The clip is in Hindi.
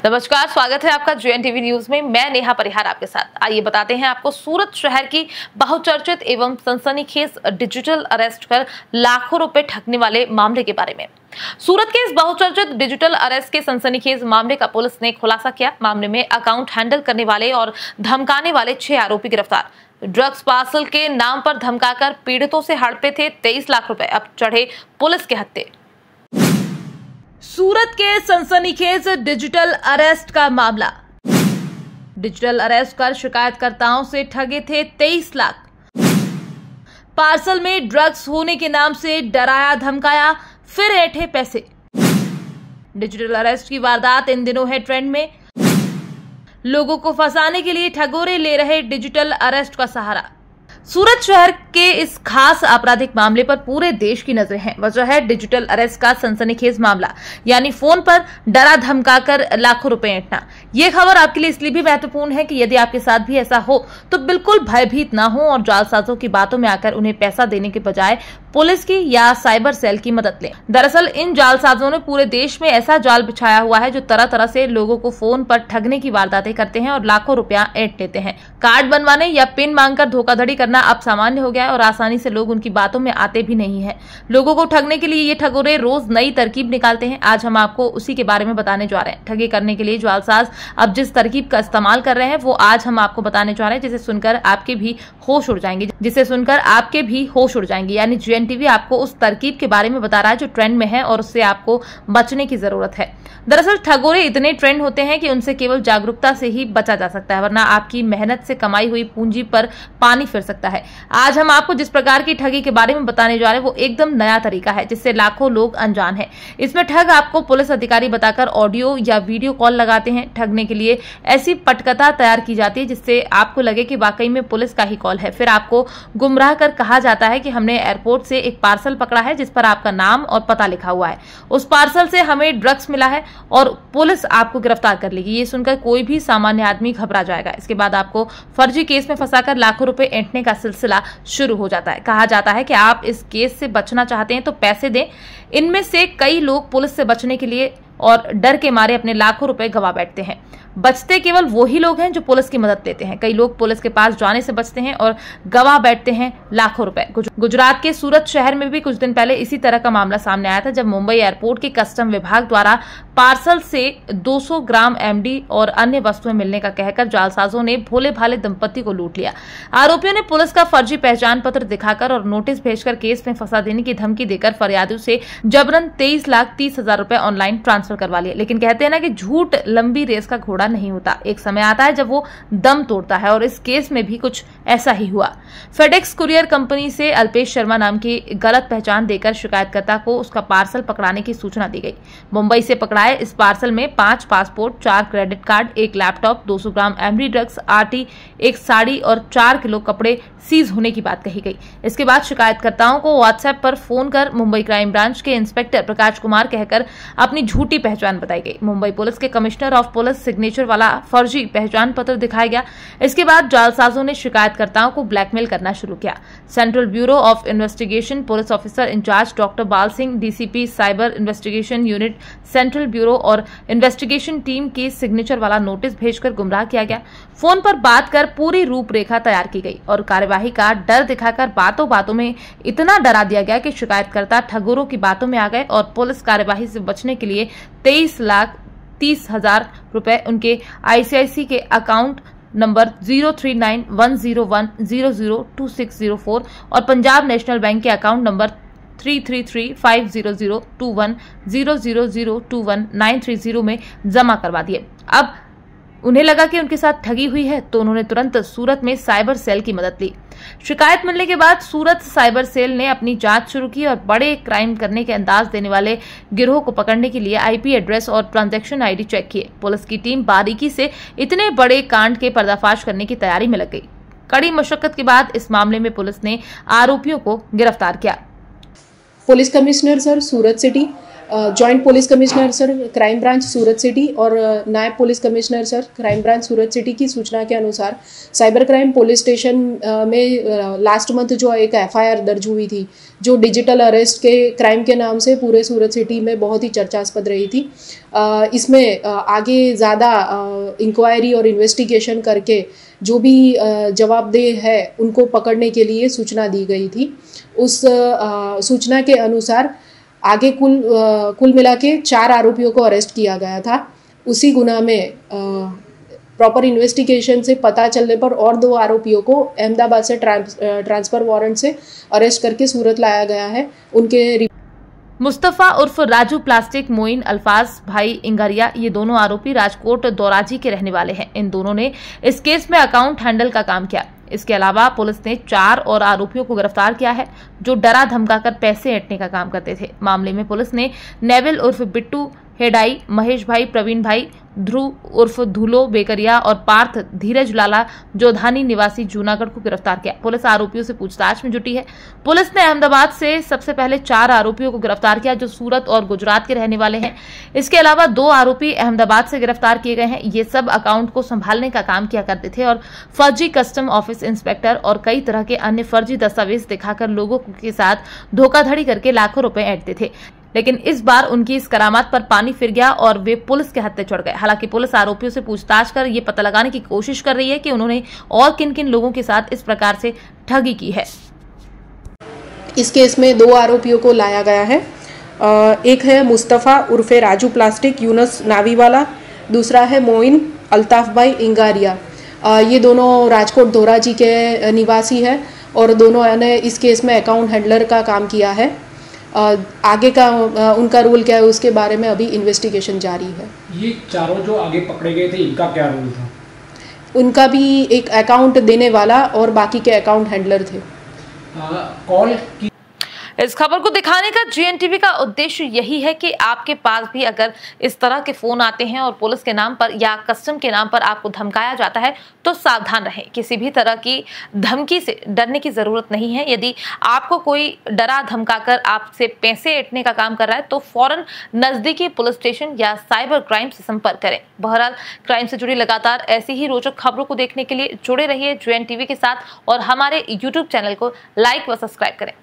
नमस्कार, स्वागत है आपका JNTV न्यूज में। मैं नेहा परिहार आपके साथ। आइए बताते हैं आपको सूरत शहर की बहुचर्चित एवं सनसनीखेज डिजिटल अरेस्ट कर लाखों रुपए ठगने वाले मामले के बारे में। सूरत के इस बहुचर्चित डिजिटल अरेस्ट के सनसनीखेज मामले का पुलिस ने खुलासा किया। मामले में अकाउंट हैंडल करने वाले और धमकाने वाले 6 आरोपी गिरफ्तार। ड्रग्स पार्सल के नाम पर धमकाकर पीड़ितों से हड़पे थे 23 लाख रुपए, अब चढ़े पुलिस के हत्थे। सूरत के सनसनीखेज डिजिटल अरेस्ट का मामला। डिजिटल अरेस्ट कर शिकायतकर्ताओं से ठगे थे 23 लाख। पार्सल में ड्रग्स होने के नाम से डराया धमकाया, फिर ऐंठे पैसे। डिजिटल अरेस्ट की वारदात इन दिनों है ट्रेंड में। लोगों को फंसाने के लिए ठगोरे ले रहे डिजिटल अरेस्ट का सहारा। सूरत शहर के इस खास आपराधिक मामले पर पूरे देश की नजरें हैं। वजह है डिजिटल अरेस्ट का सनसनीखेज मामला, यानी फोन पर डरा धमकाकर लाखों रुपए ऐंठना। ये खबर आपके लिए इसलिए भी महत्वपूर्ण है कि यदि आपके साथ भी ऐसा हो तो बिल्कुल भयभीत ना हो और जालसाजों की बातों में आकर उन्हें पैसा देने के बजाय पुलिस की या साइबर सेल की मदद लें। दरअसल इन जालसाजों ने पूरे देश में ऐसा जाल बिछाया हुआ है जो तरह तरह से लोगों को फोन पर ठगने की वारदातें करते हैं और लाखों रुपया ऐंठ लेते हैं। कार्ड बनवाने या पिन मांगकर धोखाधड़ी करना अब सामान्य हो गया है और आसानी से लोग उनकी बातों में आते भी नहीं है। लोगों को ठगने के लिए ये ठगोरे रोज नई तरकीब निकालते हैं। आज हम आपको उसी के बारे में बताने जा रहे हैं। ठगी करने के लिए जालसाज अब जिस तरकीब का इस्तेमाल कर रहे हैं वो आज हम आपको बताने जा रहे हैं, जिसे सुनकर आपके भी होश उड़ जाएंगे। यानी JNTV आपको उस तरकीब के बारे में बता रहा है जो ट्रेंड में है और उससे आपको बचने की जरूरत है। दरअसल ठगोरे इतने ट्रेंड होते हैं कि उनसे केवल जागरूकता से ही बचा जा सकता है, वरना आपकी मेहनत से कमाई हुई पूंजी पर पानी फिर सकता है। आज हम आपको जिस प्रकार की ठगी के बारे में बताने जा रहे हैं वो एकदम नया तरीका है जिससे लाखों लोग अनजान हैं। इसमें ठग आपको पुलिस अधिकारी बताकर ऑडियो या वीडियो कॉल लगाते हैं। ठगने के लिए ऐसी पटकथा तैयार की जाती है जिससे आपको लगे कि वाकई में पुलिस का ही कॉल है। फिर आपको गुमराह कर कहा जाता है कि हमने एयरपोर्ट से एक पार्सल पकड़ा है जिस पर आपका नाम और पता लिखा हुआ है। उस पार्सल से हमें ड्रग्स मिला है और पुलिस आपको गिरफ्तार कर लेगी। ये सुनकर कोई भी सामान्य आदमी घबरा जाएगा। इसके बाद आपको फर्जी केस में फंसाकर लाखों रुपए ऐंठने का सिलसिला शुरू हो जाता है। कहा जाता है कि आप इस केस से बचना चाहते हैं तो पैसे दें। इनमें से कई लोग पुलिस से बचने के लिए और डर के मारे अपने लाखों रुपए गवा बैठते हैं। बचते केवल वही लोग हैं जो पुलिस की मदद लेते हैं। कई लोग पुलिस के पास जाने से बचते हैं और गवा बैठते हैं लाखों रुपए। गुजरात के सूरत शहर में भी कुछ दिन पहले इसी तरह का मामला सामने आया था, जब मुंबई एयरपोर्ट के कस्टम विभाग द्वारा पार्सल से 200 ग्राम MD और अन्य वस्तुएं मिलने का कहकर जालसाजों ने भोले भाले दंपति को लूट लिया। आरोपियों ने पुलिस का फर्जी पहचान पत्र दिखाकर और नोटिस भेजकर केस में फंसा देने की धमकी देकर फरियादियों से जबरन 23,30,000 रुपए ऑनलाइन ट्रांसफर करवा लिए। लेकिन कहते हैं ना कि झूठ लंबी रेस का घोड़ा नहीं होता। एक समय आता है जब वो दम तोड़ता है और इस केस में भी कुछ ऐसा ही हुआ। फेडेक्स कुरियर कंपनी से अल्पेश शर्मा नाम की गलत पहचान देकर शिकायतकर्ता को उसका पार्सल पकड़ाने की सूचना दी गई। मुंबई से पकड़ाए इस पार्सल में 5 पासपोर्ट, 4 क्रेडिट कार्ड, 1 लैपटॉप, 200 ग्राम MD ड्रग्स, RT, 1 साड़ी और 4 किलो कपड़े सीज होने की बात कही गई। इसके बाद शिकायतकर्ताओं को व्हाट्सएप पर फोन कर मुंबई क्राइम ब्रांच के इंस्पेक्टर प्रकाश कुमार कहकर अपनी झूठी पहचान बताई गई। मुंबई पुलिस के कमिश्नर ऑफ पुलिस सिग्नेचर वाला फर्जी पहचान पत्र दिखाया गया। इसके बाद जालसाजों ने शिकायतकर्ताओं को ब्लैकमेल करना शुरू किया। Central Bureau of Investigation police officer incharge doctor Bal Singh, DCP cyber investigation unit Central Bureau और इन्वेस्टिगेशन टीम के सिग्नेचर वाला नोटिस भेजकर गुमराह किया गया। फोन पर बात कर पूरी रूपरेखा तैयार की गई और कार्यवाही का डर दिखाकर बातों बातों में इतना डरा दिया गया कि शिकायतकर्ता ठगोरों की बातों में आ गए और पुलिस कार्यवाही से बचने के लिए 23,30,000 रुपए उनके ICICI के अकाउंट नंबर 039101002604 और पंजाब नेशनल बैंक के अकाउंट नंबर 33350021000021 में जमा करवा दिए। अब उन्हें लगा कि उनके साथ ठगी हुई है तो उन्होंने तुरंत सूरत में साइबर सेल की मदद ली। शिकायत मिलने के बाद सूरत साइबर सेल ने अपनी जांच शुरू की और बड़े क्राइम करने के अंदाज देने वाले गिरोह को पकड़ने के लिए IP एड्रेस और ट्रांजैक्शन ID चेक किए। पुलिस की टीम बारीकी से इतने बड़े कांड के पर्दाफाश करने की तैयारी में लग गई। कड़ी मशक्कत के बाद इस मामले में पुलिस ने आरोपियों को गिरफ्तार किया। Police commissioner sir, Surat city. Joint police commissioner sir crime branch Surat city और नायब police commissioner sir crime branch Surat city की सूचना के अनुसार साइबर क्राइम पुलिस स्टेशन में लास्ट मंथ जो एक एफआईआर दर्ज हुई थी, जो डिजिटल अरेस्ट के क्राइम के नाम से पूरे सूरत सिटी में बहुत ही चर्चास्पद रही थी। इसमें आगे ज़्यादा इंक्वायरी और इन्वेस्टिगेशन करके जो भी जवाबदेह है उनको पकड़ने के लिए सूचना दी गई थी। उस सूचना के अनुसार आगे कुल मिला के 4 आरोपियों को अरेस्ट किया गया था। उसी गुना में प्रॉपर इन्वेस्टिगेशन से पता चलने पर और 2 आरोपियों को अहमदाबाद से ट्रांसफ़र वारंट से अरेस्ट करके सूरत लाया गया है। उनके मुस्तफ़ा उर्फ राजू प्लास्टिक, मोइन अल्फाज भाई इंगारिया, ये दोनों आरोपी राजकोट दौराजी के रहने वाले हैं। इन दोनों ने इस केस में अकाउंट हैंडल का काम किया। इसके अलावा पुलिस ने 4 और आरोपियों को गिरफ्तार किया है जो डरा धमकाकर पैसे ऐंठने का काम करते थे। मामले में पुलिस ने नेविल उर्फ बिट्टू हेडाई, महेश भाई, प्रवीण भाई, ध्रुव उर्फ धुलो बेकरिया और पार्थ धीरज लाला जोधानी निवासी जूनागढ़ को गिरफ्तार किया। पुलिस आरोपियों से पूछताछ में जुटी है। पुलिस ने अहमदाबाद से सबसे पहले 4 आरोपियों को गिरफ्तार किया जो सूरत और गुजरात के रहने वाले हैं। इसके अलावा 2 आरोपी अहमदाबाद से गिरफ्तार किए गए हैं। ये सब अकाउंट को संभालने का काम किया करते थे और फर्जी कस्टम ऑफिस इंस्पेक्टर और कई तरह के अन्य फर्जी दस्तावेज दिखाकर लोगों के साथ धोखाधड़ी करके लाखों रुपए ऐंठते थे। लेकिन इस बार उनकी इस करामात पर पानी फिर गया और वे पुलिस के हत्थे चढ़ गए। हालांकि पुलिस आरोपियों से पूछताछ कर ये पता लगाने की कोशिश कर रही है कि उन्होंने और किन किन लोगों के साथ इस प्रकार से ठगी की है। इस केस में 2 आरोपियों को लाया गया है। एक है मुस्तफ़ा उर्फे राजू प्लास्टिक यूनस नावीवाला, दूसरा है मोइन अल्ताफ भाई इंगारिया। ये दोनों राजकोट धोराजी के निवासी है और दोनों ने इस केस में अकाउंट हैंडलर का काम किया है। आगे का उनका रोल क्या है उसके बारे में अभी इन्वेस्टिगेशन जारी है। ये चारों जो आगे पकड़े गए थे इनका क्या रोल था? उनका भी एक अकाउंट देने वाला और बाकी के अकाउंट हैंडलर थे। कॉल की इस खबर को दिखाने का जीएनटीवी का उद्देश्य यही है कि आपके पास भी अगर इस तरह के फोन आते हैं और पुलिस के नाम पर या कस्टम के नाम पर आपको धमकाया जाता है तो सावधान रहें। किसी भी तरह की धमकी से डरने की जरूरत नहीं है। यदि आपको कोई डरा धमकाकर आपसे पैसे ऐंठने का काम कर रहा है तो फौरन नजदीकी पुलिस स्टेशन या साइबर क्राइम से संपर्क करें। बहरहाल क्राइम से जुड़ी लगातार ऐसी ही रोचक खबरों को देखने के लिए जुड़े रहिए जीएनटीवी के साथ और हमारे यूट्यूब चैनल को लाइक व सब्सक्राइब करें।